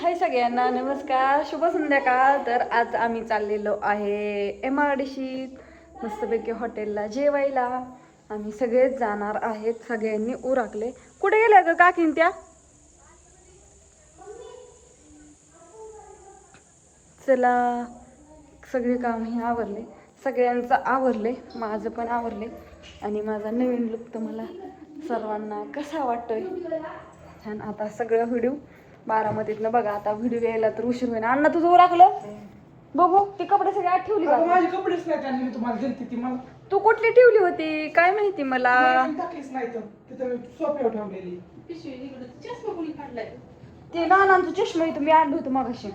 हाय सगळ्यांना नमस्कार शुभ संध्याकाळ. तर आज आम्ही चाललेलो आहे MRDC मस्तपैकी हॉटेलला जेवायला. आम्ही सगळेच जाणार आहेत. सगळ्यांनी उरकले. कुठे गेल्या ग काकीन त्या? चला सगळे काम हे आवरले, सगळ्यांचं आवरले, माझं पण आवरले. आणि माझा नवीन लुक तर मला सर्वांना कसा वाटतोय छान. आता सगळं व्हिडिओ बारामतीतनं बघा. आता व्हिडिओ यायला तर उशीर होईल. अण्णा तुझं राखलं बघू. ती कपडे सगळे आत ठेवली का? माझे कपडेच नाही त्यांनी तुम्हाला दिलती ती मला तू कुठली ठेवली होती काय माहिती मला. टाकलीच नाही तर तिथं सोप्यावर ठेवलेली ते नानांचं चष्मा इथं मी आणलं होतं मगाशी.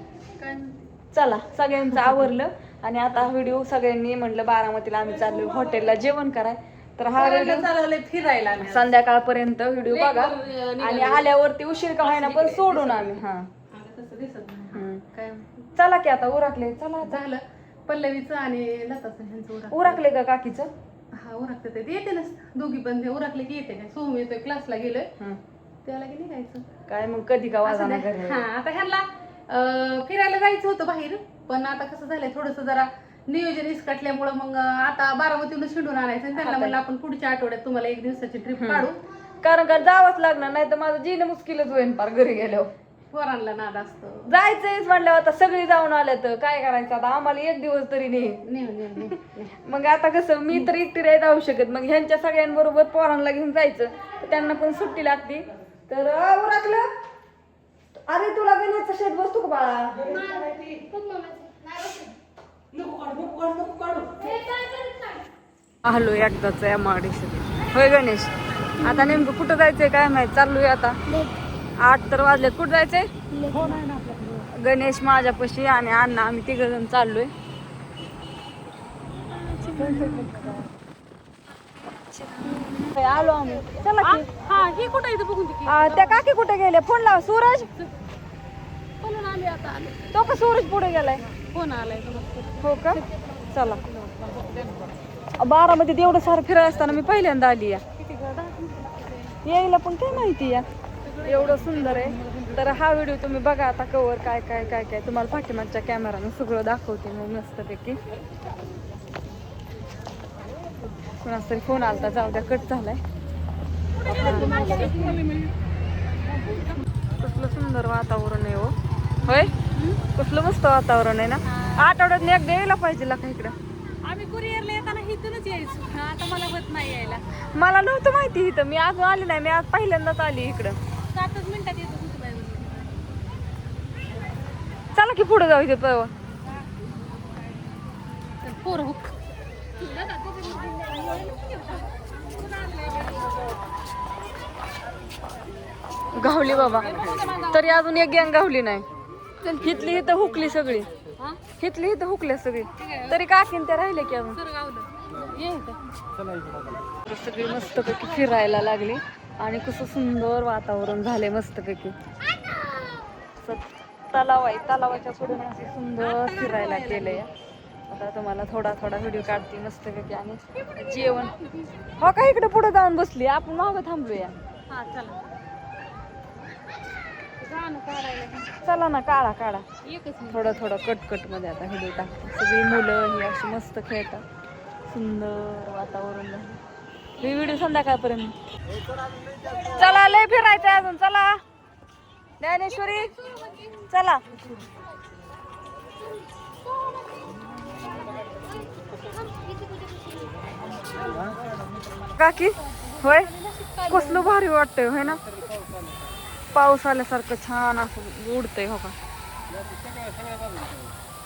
चला सगळ्यांचं आवरलं आणि आता व्हिडिओ सगळ्यांनी म्हणलं बारामतीला आम्ही चाललो हॉटेलला जेवण कराय. तर हा व्हिडिओ फिरायला संध्याकाळपर्यंत व्हिडिओ बघा आणि आल्यावरती उशीर का व्हायना पण सोडून आम्ही तसं दिसत नाही काय चला की आता उरकले. चला झालं पल्लवीचं आणि लताचं ह्यांचं उरकले का काकीचं? हा उरकते ते येते ना दोघी पण उरकले की येते काय. सोहम येतोय क्लासला गेलोय त्याला की निघायचं काय मग कधी का वाजाना असं घरी. हा आता ह्यांना फिरायला जायचं होतं बाहेर पण आता कसं झालंय थोडस जरा नियोजन इसकटल्यामुळं मग आता बारामतीला शिंडून आणायचं आणि त्यांना म्हणलं आपण पुढच्या आठवड्यात तुम्हाला एक दिवसाची ट्रिप काढू. कारण का जावंच लागणार नाही तर माझं जीणं मुश्किलच होईल पार घरी गेल्यावर. पोरांना नाद असतो जायचंयच म्हणल्यावर आता सगळी जाऊन आले तर काय करायचं आता आम्हाला एक दिवस तरी नाही. मग आता कसं मी तर एकटी नाही जाऊ शकत. मग ह्यांच्या सगळ्यांबरोबर पोरांना घेऊन जायचं तर त्यांना पण सुट्टी लागते. तर उरकलं. अरे तुला गणेशचा शेत बसतो का बाळा? हॅलो एकदाच MRDC होय गणेश. आता नेमकं कुठं जायचंय काय माहित. चाललोय आता 8 तर वाजले. कुठं जायचंय? गणेश माझ्यापाशी आणि अण्णा आम्ही 3 जण चाललोय. आलो आम्ही. चला की. हा ही कुठं इथं बघून की त्या काकी कुठे गेले? फोन लाव. सूरज बोलून आले आता आले तो का सूरज पुढे गेलाय? फोन आलाय हो का? चला बारामतीत एवढं सारं फिरायला असताना मी पहिल्यांदा आली या. यायला पण काय माहिती या एवढं सुंदर आहे. तर हा व्हिडिओ तुम्ही बघा आता कवर काय काय काय काय तुम्हाला पाठीमागच्या कॅमेराने सगळं दाखवते मग मस्तपैकी. कोणाचा तरी फोन आलता जाऊ द्या कट झालाय. कसलं सुंदर वातावरण आहे हो. होय कसलं मस्त वातावरण आहे ना. आठवड्यात एकदा यायला पाहिजे का इकडं. आम्ही कुरिअरला येताना इथूनच यायचो. आता मला होत नाही यायला. मला नव्हतं माहिती इथं. मी अजून आली नाही. मी आज पहिल्यांदाच आली इकडं. 7 मिनिटात येतो चला की पुढे जाऊ इथे पळवा. पोरं गावली बाबा तरी अजून एक गँग गावली नाही. हितली इथं हुकली सगळी. हितली इथं हुकल्या सगळी तरी काकीन त्या राहिले की अजून. सगळी मस्तपैकी फिरायला लागली आणि कसं सुंदर वातावरण झालंय मस्तपैकी. तलाव आहे. तलावाच्या पुढे असे सुंदर फिरायला केलंय. आता तुम्हाला थोडा थोडा व्हिडिओ काढते मस्तपैकी आणि जेवण. हो का इकडे पुढे जाऊन बसली आपण मागं थांबलोया. हा चला चला ना काढा काढा एकच थोडं थोडं कट मध्ये आता व्हिडिओ टाकते. सगळी मुलं ही अशी मस्त खेळतात. सुंदर वातावरण झालं. ही व्हिडिओ संध्याकाळपर्यंत. चला लय फिरायचं अजून. चला ज्ञानेश्वरी चला. काकी होय कसलं भारी वाटतंय होय ना. पाऊस आल्यासारखं छान असं उडतंय हो का.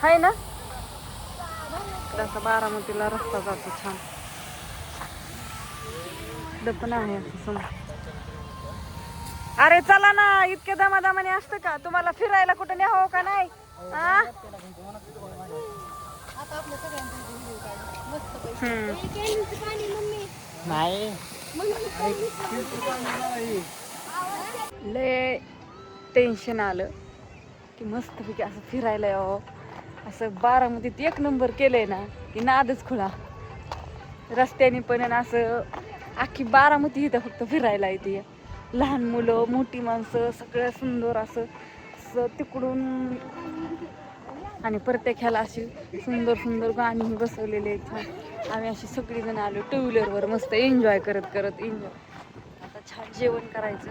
हाय ना तसा बारामतीला रस्ता जातो छान. पण आहे असं समोर. अरे चला ना इतक्या दमादमाने असतं का? तुम्हाला फिरायला कुठं न्यावं का नाही? लय टेन्शन आलं की मस्तपैकी असं फिरायला यावं. असं बारामतीत 1 नंबर केलंय ना की नादच खुळा. रस्त्याने पण असं अख्खी बारामती इथं फक्त फिरायला येते. लहान मुलं मोठी माणसं सगळं सुंदर असं असं तिकडून आणि प्रत्येक ह्याला अशी सुंदर सुंदर गाणी बसवलेली आहेत छान. आम्ही अशी सगळीजण आलो टू व्हीलरवर मस्त एन्जॉय करत एन्जॉय. आता छान जेवण करायचं.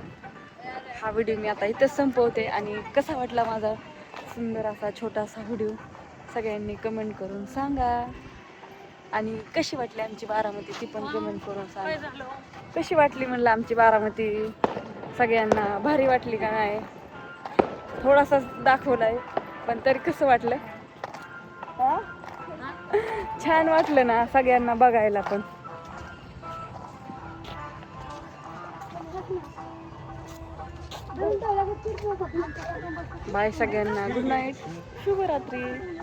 हा व्हिडिओ मी आता इथंच संपवते. आणि कसा वाटला माझा सुंदर असा छोटासा व्हिडिओ सगळ्यांनी कमेंट करून सांगा. आणि कशी वाटली आमची बारामती ती पण कमेंट करून सांगा. कशी वाटली म्हणलं आमची बारामती सगळ्यांना भारी वाटली का नाही. थोडासा दाखवलाय पण तरी कसं वाटलं. हा? छान वाटलं ना सगळ्यांना बघायला पण. बाय सगळ्यांना गुड नाईट शुभरात्री.